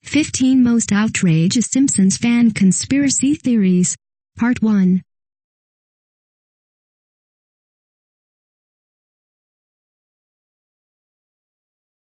15 Most Outrageous Simpsons Fan Conspiracy Theories, Part 1.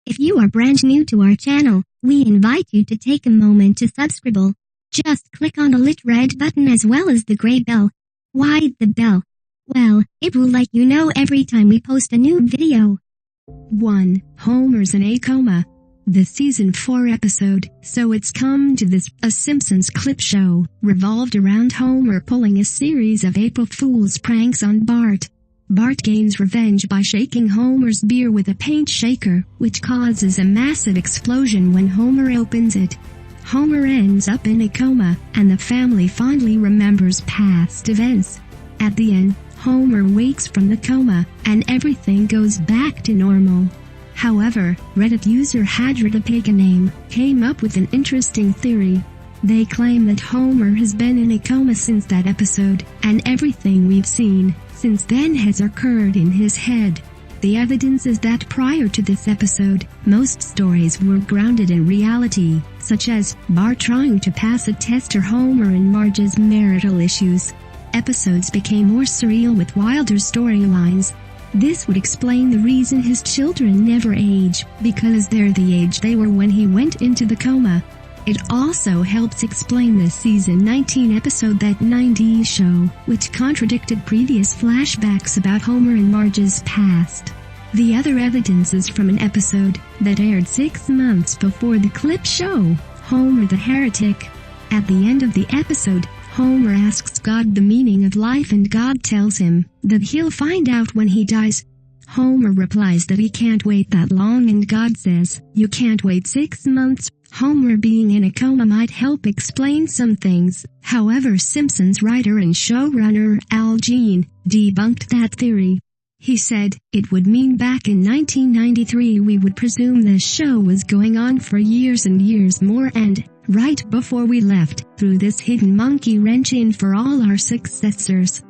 If you are brand new to our channel, we invite you to take a moment to subscribe. Just click on the lit red button as well as the gray bell. Why the bell? Well, it will let you know every time we post a new video. 1. Homer's In A Coma. The Season 4 episode, So It's Come to This, a Simpsons clip show, revolved around Homer pulling a series of April Fool's pranks on Bart. Bart gains revenge by shaking Homer's beer with a paint shaker, which causes a massive explosion when Homer opens it. Homer ends up in a coma, and the family fondly remembers past events. At the end, Homer wakes from the coma, and everything goes back to normal. However, Reddit user HadredAPaganame came up with an interesting theory. They claim that Homer has been in a coma since that episode, and everything we've seen since then has occurred in his head. The evidence is that prior to this episode, most stories were grounded in reality, such as Bart trying to pass a test or Homer and Marge's marital issues. Episodes became more surreal with wilder storylines. This would explain the reason his children never age, because they're the age they were when he went into the coma. It also helps explain the season 19 episode That 90s Show, which contradicted previous flashbacks about Homer and Marge's past. The other evidence is from an episode that aired 6 months before the clip show, Homer the Heretic. At the end of the episode, Homer asks God the meaning of life and God tells him that he'll find out when he dies. Homer replies that he can't wait that long and God says, "You can't wait 6 months." Homer being in a coma might help explain some things. However, Simpsons writer and showrunner Al Jean debunked that theory. He said, "It would mean back in 1993 we would presume the show was going on for years and years more and, right before we left, threw this hidden monkey wrench in for all our successors."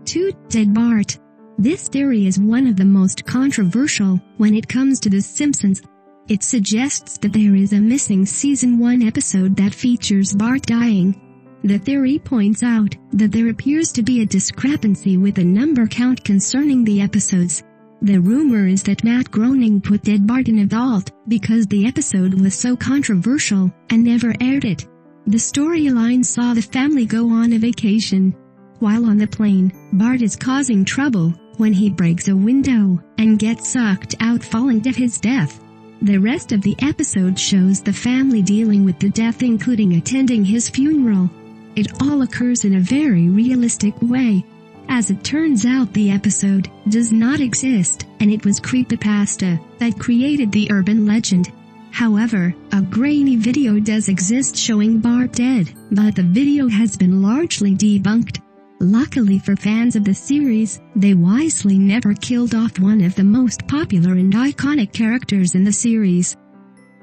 2. Dead Bart. This theory is one of the most controversial when it comes to The Simpsons. It suggests that there is a missing Season 1 episode that features Bart dying. The theory points out that there appears to be a discrepancy with the number count concerning the episodes. The rumor is that Matt Groening put Dead Bart in a vault because the episode was so controversial and never aired it. The storyline saw the family go on a vacation. While on the plane, Bart is causing trouble when he breaks a window and gets sucked out, falling to his death. The rest of the episode shows the family dealing with the death, including attending his funeral. It all occurs in a very realistic way. As it turns out, the episode does not exist, and it was creepypasta that created the urban legend. However, a grainy video does exist showing Bart dead, but the video has been largely debunked. Luckily for fans of the series, they wisely never killed off one of the most popular and iconic characters in the series.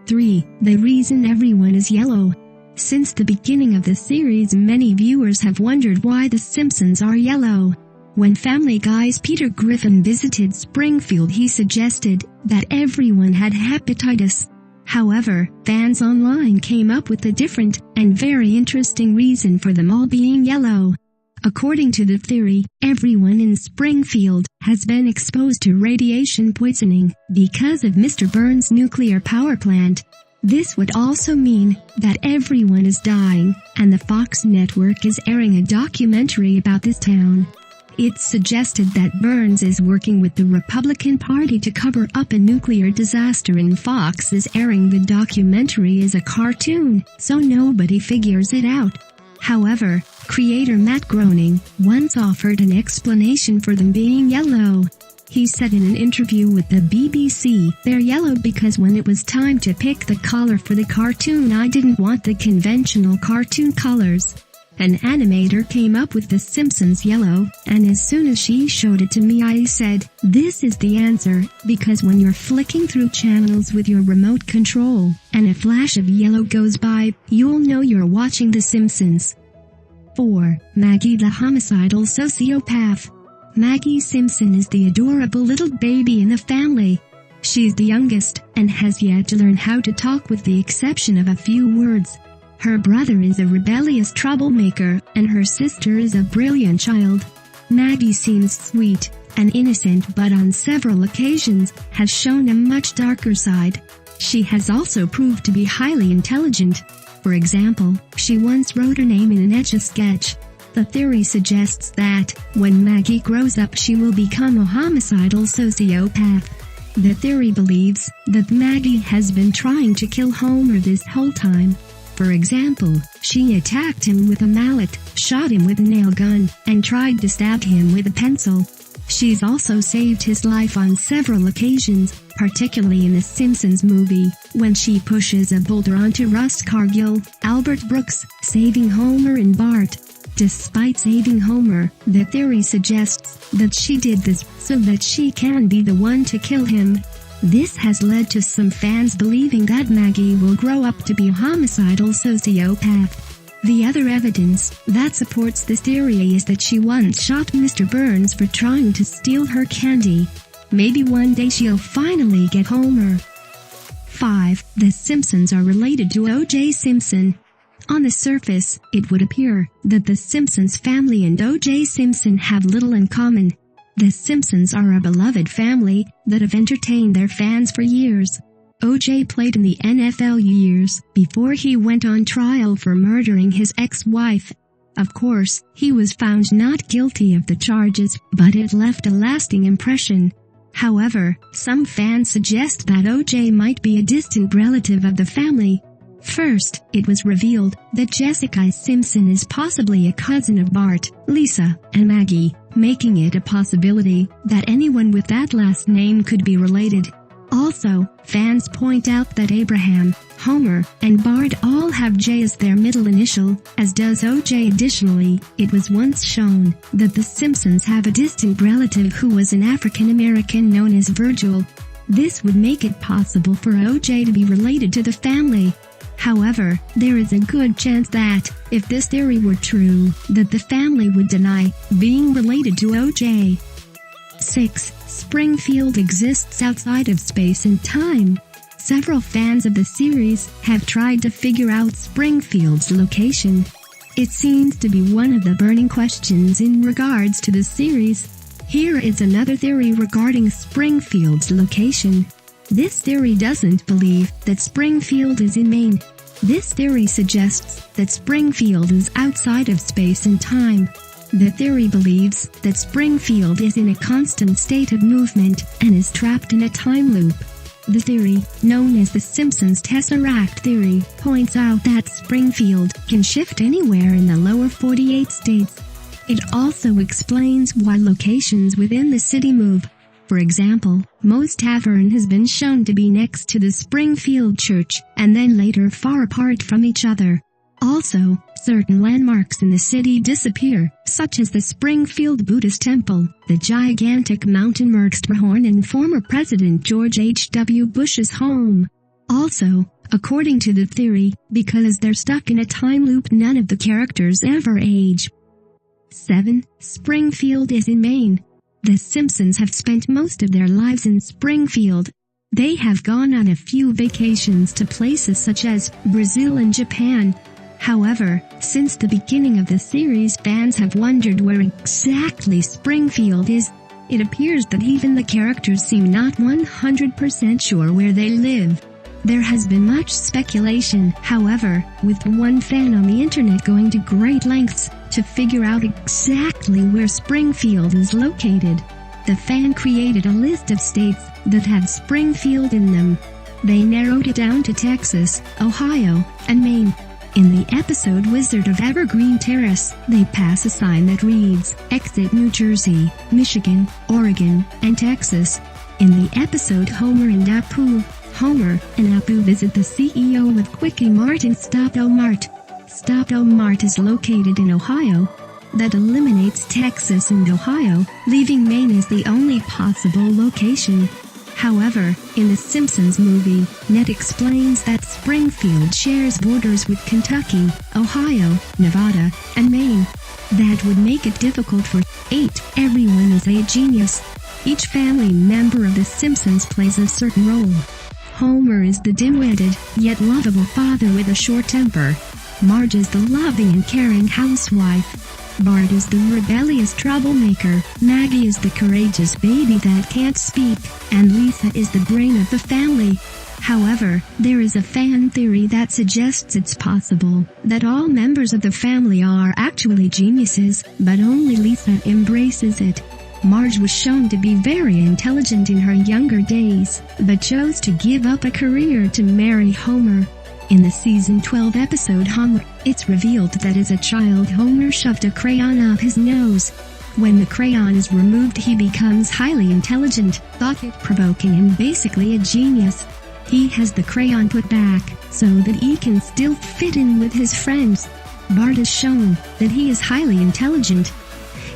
3. The reason everyone is yellow. Since the beginning of the series, many viewers have wondered why the Simpsons are yellow. When Family Guy's Peter Griffin visited Springfield, he suggested that everyone had hepatitis. However, fans online came up with a different and very interesting reason for them all being yellow. According to the theory, everyone in Springfield has been exposed to radiation poisoning because of Mr. Burns' nuclear power plant. This would also mean that everyone is dying, and the Fox network is airing a documentary about this town. It's suggested that Burns is working with the Republican Party to cover up a nuclear disaster, and Fox is airing the documentary as a cartoon, so nobody figures it out. However, creator Matt Groening once offered an explanation for them being yellow. He said in an interview with the BBC, "They're yellow because when it was time to pick the color for the cartoon, I didn't want the conventional cartoon colors. An animator came up with The Simpsons yellow, and as soon as she showed it to me I said, this is the answer, because when you're flicking through channels with your remote control, and a flash of yellow goes by, you'll know you're watching The Simpsons." 4. Maggie the homicidal sociopath. Maggie Simpson is the adorable little baby in the family. She's the youngest, and has yet to learn how to talk with the exception of a few words. Her brother is a rebellious troublemaker, and her sister is a brilliant child. Maggie seems sweet and innocent, but on several occasions has shown a much darker side. She has also proved to be highly intelligent. For example, she once wrote her name in an Etch-a-Sketch. The theory suggests that, when Maggie grows up, she will become a homicidal sociopath. The theory believes that Maggie has been trying to kill Homer this whole time. For example, she attacked him with a mallet, shot him with a nail gun, and tried to stab him with a pencil. She's also saved his life on several occasions, particularly in the Simpsons movie, when she pushes a boulder onto Russ Cargill, Albert Brooks, saving Homer and Bart. Despite saving Homer, the theory suggests that she did this so that she can be the one to kill him. This has led to some fans believing that Maggie will grow up to be a homicidal sociopath. The other evidence that supports this theory is that she once shot Mr. Burns for trying to steal her candy. Maybe one day she'll finally get Homer. 5. The Simpsons are related to O.J. Simpson. On the surface, it would appear that the Simpsons family and O.J. Simpson have little in common. The Simpsons are a beloved family that have entertained their fans for years. O.J. played in the NFL years before he went on trial for murdering his ex-wife. Of course, he was found not guilty of the charges, but it left a lasting impression. However, some fans suggest that O.J. might be a distant relative of the family. First, it was revealed that Jessica Simpson is possibly a cousin of Bart, Lisa, and Maggie, making it a possibility that anyone with that last name could be related. Also, fans point out that Abraham, Homer, and Bart all have J as their middle initial, as does O.J. Additionally, it was once shown that the Simpsons have a distant relative who was an African American known as Virgil. This would make it possible for O.J. to be related to the family. However, there is a good chance that, if this theory were true, that the family would deny being related to O.J. 6. Springfield exists outside of space and time. Several fans of the series have tried to figure out Springfield's location. It seems to be one of the burning questions in regards to the series. Here is another theory regarding Springfield's location. This theory doesn't believe that Springfield is in Maine. This theory suggests that Springfield is outside of space and time. The theory believes that Springfield is in a constant state of movement and is trapped in a time loop. The theory, known as the Simpsons Tesseract theory, points out that Springfield can shift anywhere in the lower 48 states. It also explains why locations within the city move. For example, Moe's Tavern has been shown to be next to the Springfield Church, and then later far apart from each other. Also, certain landmarks in the city disappear, such as the Springfield Buddhist Temple, the gigantic mountain Matterhorn, and former President George H.W. Bush's home. Also, according to the theory, because they're stuck in a time loop, none of the characters ever age. 7. Springfield is in Maine. The Simpsons have spent most of their lives in Springfield. They have gone on a few vacations to places such as Brazil and Japan. However, since the beginning of the series, fans have wondered where exactly Springfield is. It appears that even the characters seem not 100% sure where they live. There has been much speculation, however, with one fan on the internet going to great lengths to figure out exactly where Springfield is located. The fan created a list of states that have Springfield in them. They narrowed it down to Texas, Ohio, and Maine. In the episode Wizard of Evergreen Terrace, they pass a sign that reads, "Exit New Jersey, Michigan, Oregon, and Texas." In the episode Homer and Apu, Homer and Apu visit the CEO of Quickie Mart and Stop-O-Mart. Stop-O-Mart is located in Ohio. That eliminates Texas and Ohio, leaving Maine as the only possible location. However, in the Simpsons movie, Ned explains that Springfield shares borders with Kentucky, Ohio, Nevada, and Maine. That would make it difficult for 8. Everyone is a genius. Each family member of The Simpsons plays a certain role. Homer is the dim-witted, yet lovable father with a short temper. Marge is the loving and caring housewife. Bart is the rebellious troublemaker. Maggie is the courageous baby that can't speak. And Lisa is the brain of the family. However, there is a fan theory that suggests it's possible that all members of the family are actually geniuses, but only Lisa embraces it. Marge was shown to be very intelligent in her younger days, but chose to give up a career to marry Homer. In the season 12 episode Homer, it's revealed that as a child Homer shoved a crayon up his nose. When the crayon is removed he becomes highly intelligent, thought-provoking and basically a genius. He has the crayon put back, so that he can still fit in with his friends. Bart is shown that he is highly intelligent.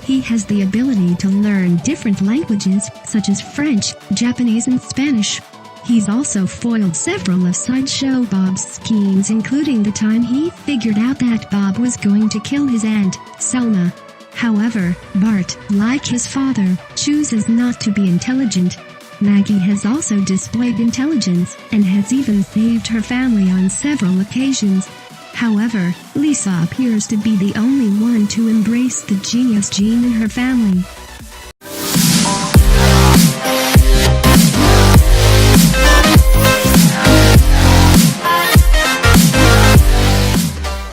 He has the ability to learn different languages, such as French, Japanese and Spanish. He's also foiled several of Sideshow Bob's schemes, including the time he figured out that Bob was going to kill his aunt, Selma. However, Bart, like his father, chooses not to be intelligent. Maggie has also displayed intelligence, and has even saved her family on several occasions. However, Lisa appears to be the only one to embrace the genius gene in her family.